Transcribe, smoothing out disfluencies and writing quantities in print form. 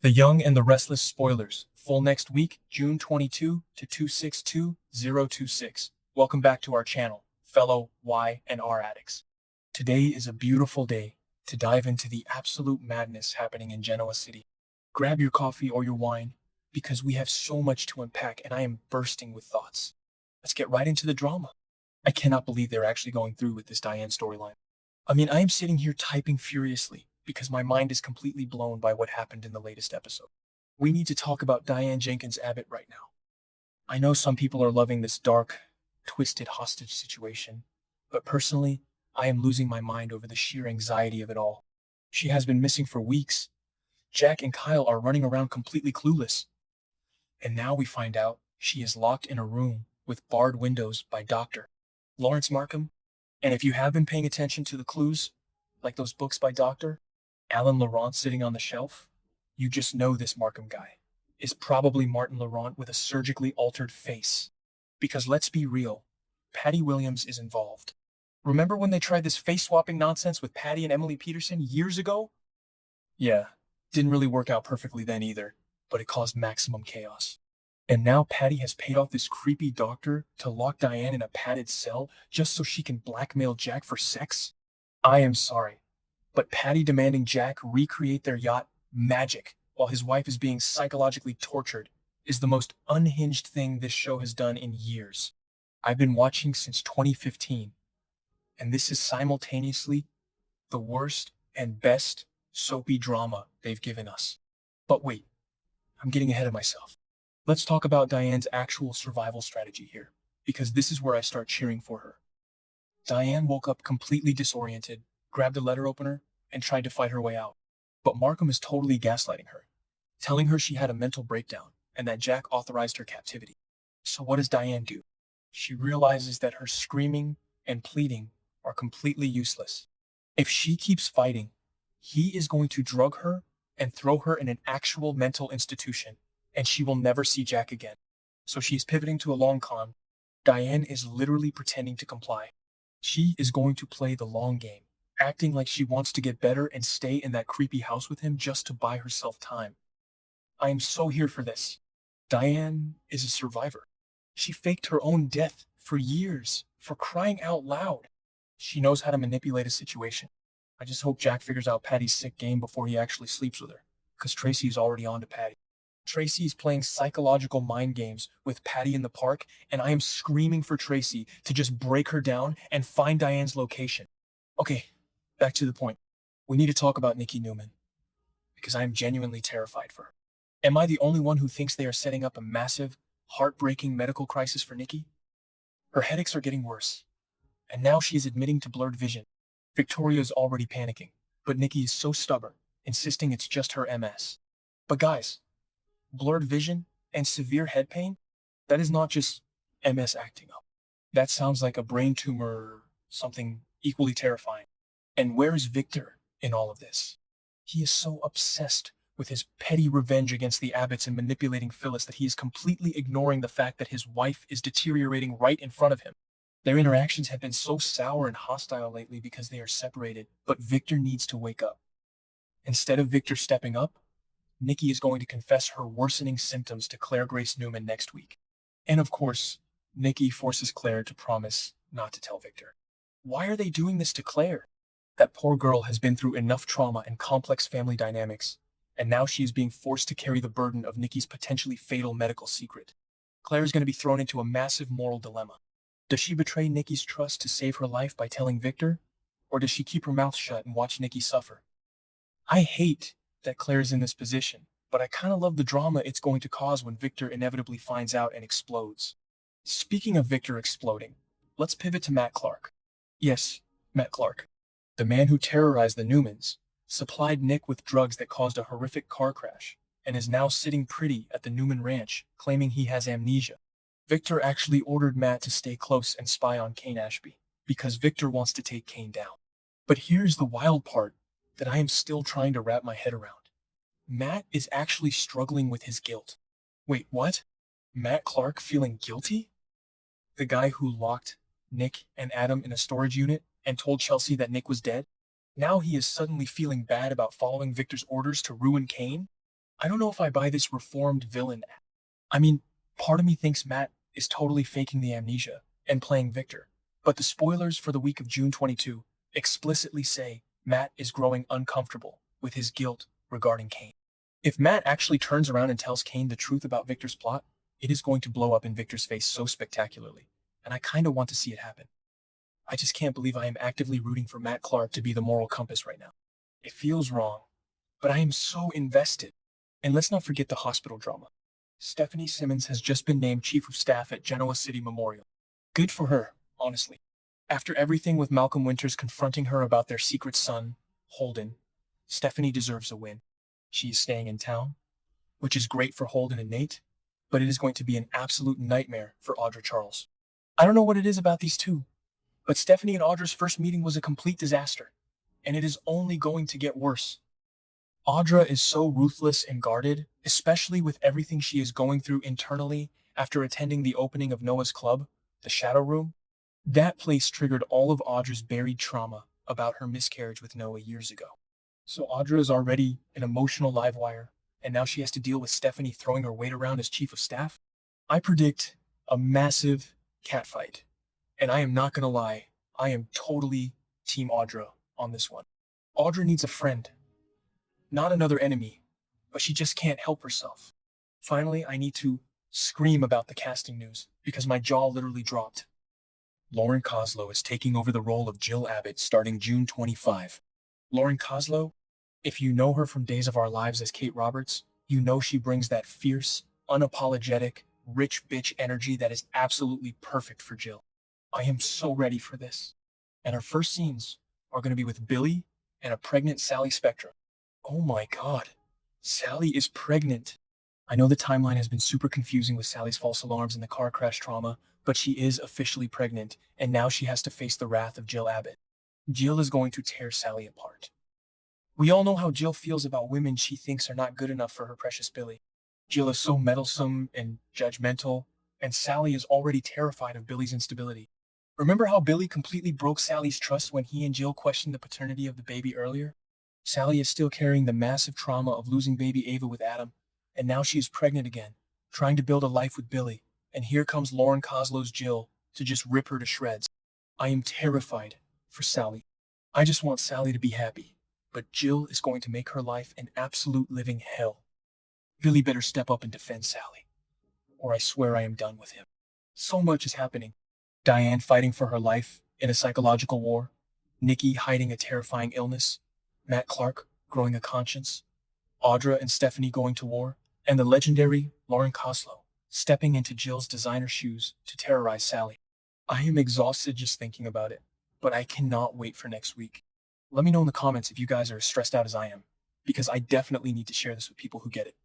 The Young and the Restless spoilers. Full next week, June 22 to 262026. Welcome back to our channel, fellow Y and R addicts. Today is a beautiful day to dive into the absolute madness happening in Genoa City. Grab your coffee or your wine, because we have so much to unpack and I am bursting with thoughts. Let's get right into the drama. I cannot believe they're actually going through with this Diane storyline. I am sitting here typing furiously because my mind is completely blown by what happened in the latest episode. We need to talk about Diane Jenkins Abbott right now. I know some people are loving this dark, twisted hostage situation, but personally, I am losing my mind over the sheer anxiety of it all. She has been missing for weeks. Jack and Kyle are running around completely clueless. And now we find out she is locked in a room with barred windows by Dr. Lawrence Markham. And if you have been paying attention to the clues, like those books by Dr. Alan Laurent sitting on the shelf, you just know this Markham guy is probably Martin Laurent with a surgically altered face. Because let's be real, Patty Williams is involved. Remember when they tried this face-swapping nonsense with Patty and Emily Peterson years ago? Yeah, didn't really work out perfectly then either, but it caused maximum chaos. And now Patty has paid off this creepy doctor to lock Diane in a padded cell just so she can blackmail Jack for sex? I am sorry, but Patty demanding Jack recreate their yacht magic while his wife is being psychologically tortured is the most unhinged thing this show has done in years. I've been watching since 2015, and this is simultaneously the worst and best soapy drama they've given us. But wait, I'm getting ahead of myself. Let's talk about Diane's actual survival strategy here, because this is where I start cheering for her. Diane woke up completely disoriented, grabbed a letter opener, and tried to fight her way out. But Markham is totally gaslighting her, telling her she had a mental breakdown and that Jack authorized her captivity. So what does Diane do? She realizes that her screaming and pleading are completely useless. If she keeps fighting, he is going to drug her and throw her in an actual mental institution, and she will never see Jack again. So she's pivoting to a long con. Diane is literally pretending to comply. She is going to play the long game, acting like she wants to get better and stay in that creepy house with him just to buy herself time. I am so here for this. Diane is a survivor. She faked her own death for years, for crying out loud. She knows how to manipulate a situation. I just hope Jack figures out Patty's sick game before he actually sleeps with her, because Tracy's already on to Patty. Tracy's playing psychological mind games with Patty in the park, and I am screaming for Tracy to just break her down and find Diane's location. Okay, back to the point. We need to talk about Nikki Newman, because I am genuinely terrified for her. Am I the only one who thinks they are setting up a massive, heartbreaking medical crisis for Nikki? Her headaches are getting worse, and now she is admitting to blurred vision. Victoria is already panicking, but Nikki is so stubborn, insisting it's just her MS. But guys, blurred vision and severe head pain? That is not just MS acting up. That sounds like a brain tumor or something equally terrifying. And where is Victor in all of this? He is so obsessed with his petty revenge against the Abbotts and manipulating Phyllis that he is completely ignoring the fact that his wife is deteriorating right in front of him. Their interactions have been so sour and hostile lately because they are separated, but Victor needs to wake up. Instead of Victor stepping up, Nikki is going to confess her worsening symptoms to Claire Grace Newman next week. And of course, Nikki forces Claire to promise not to tell Victor. Why are they doing this to Claire? That poor girl has been through enough trauma and complex family dynamics, and now she is being forced to carry the burden of Nikki's potentially fatal medical secret. Claire is going to be thrown into a massive moral dilemma. Does she betray Nikki's trust to save her life by telling Victor? Or does she keep her mouth shut and watch Nikki suffer? I hate that Claire is in this position, but I kind of love the drama it's going to cause when Victor inevitably finds out and explodes. Speaking of Victor exploding, let's pivot to Matt Clark. Yes, Matt Clark. The man who terrorized the Newmans, supplied Nick with drugs that caused a horrific car crash, and is now sitting pretty at the Newman ranch, claiming he has amnesia. Victor actually ordered Matt to stay close and spy on Kane Ashby, because Victor wants to take Kane down. But here's the wild part that I am still trying to wrap my head around. Matt is actually struggling with his guilt. Wait, what? Matt Clark feeling guilty? The guy who locked Nick and Adam in a storage unit and told Chelsea that Nick was dead? Now he is suddenly feeling bad about following Victor's orders to ruin Kane? I don't know if I buy this reformed villain. I mean, part of me thinks Matt is totally faking the amnesia and playing Victor, but the spoilers for the week of June 22 explicitly say Matt is growing uncomfortable with his guilt regarding Kane. If Matt actually turns around and tells Kane the truth about Victor's plot, it is going to blow up in Victor's face so spectacularly, and I kind of want to see it happen. I just can't believe I am actively rooting for Matt Clark to be the moral compass right now. It feels wrong, but I am so invested. And let's not forget the hospital drama. Stephanie Simmons has just been named Chief of Staff at Genoa City Memorial. Good for her, honestly. After everything with Malcolm Winters confronting her about their secret son, Holden, Stephanie deserves a win. She is staying in town, which is great for Holden and Nate, but it is going to be an absolute nightmare for Audra Charles. I don't know what it is about these two, but Stephanie and Audra's first meeting was a complete disaster, and it is only going to get worse. Audra is so ruthless and guarded, especially with everything she is going through internally after attending the opening of Noah's club, the Shadow Room. That place triggered all of Audra's buried trauma about her miscarriage with Noah years ago. So Audra is already an emotional live wire, and now she has to deal with Stephanie throwing her weight around as chief of staff. I predict a massive catfight, and I am not gonna lie, I am totally Team Audra on this one. Audra needs a friend, not another enemy, but she just can't help herself. Finally, I need to scream about the casting news because my jaw literally dropped. Lauren Koslow is taking over the role of Jill Abbott starting June 25. Lauren Koslow, if you know her from Days of Our Lives as Kate Roberts, you know she brings that fierce, unapologetic, rich bitch energy that is absolutely perfect for Jill. I am so ready for this. And her first scenes are going to be with Billy and a pregnant Sally Spectra. Oh my god, Sally is pregnant. I know the timeline has been super confusing with Sally's false alarms and the car crash trauma, but she is officially pregnant, and now she has to face the wrath of Jill Abbott. Jill is going to tear Sally apart. We all know how Jill feels about women she thinks are not good enough for her precious Billy. Jill is so meddlesome and judgmental, and Sally is already terrified of Billy's instability. Remember how Billy completely broke Sally's trust when he and Jill questioned the paternity of the baby earlier? Sally is still carrying the massive trauma of losing baby Ava with Adam, and now she is pregnant again, trying to build a life with Billy, and here comes Lauren Koslow's Jill to just rip her to shreds. I am terrified for Sally. I just want Sally to be happy, but Jill is going to make her life an absolute living hell. Billy better step up and defend Sally, or I swear I am done with him. So much is happening. Diane fighting for her life in a psychological war, Nikki hiding a terrifying illness, Matt Clark growing a conscience, Audra and Stephanie going to war, and the legendary Lauren Koslow stepping into Jill's designer shoes to terrorize Sally. I am exhausted just thinking about it, but I cannot wait for next week. Let me know in the comments if you guys are as stressed out as I am, because I definitely need to share this with people who get it.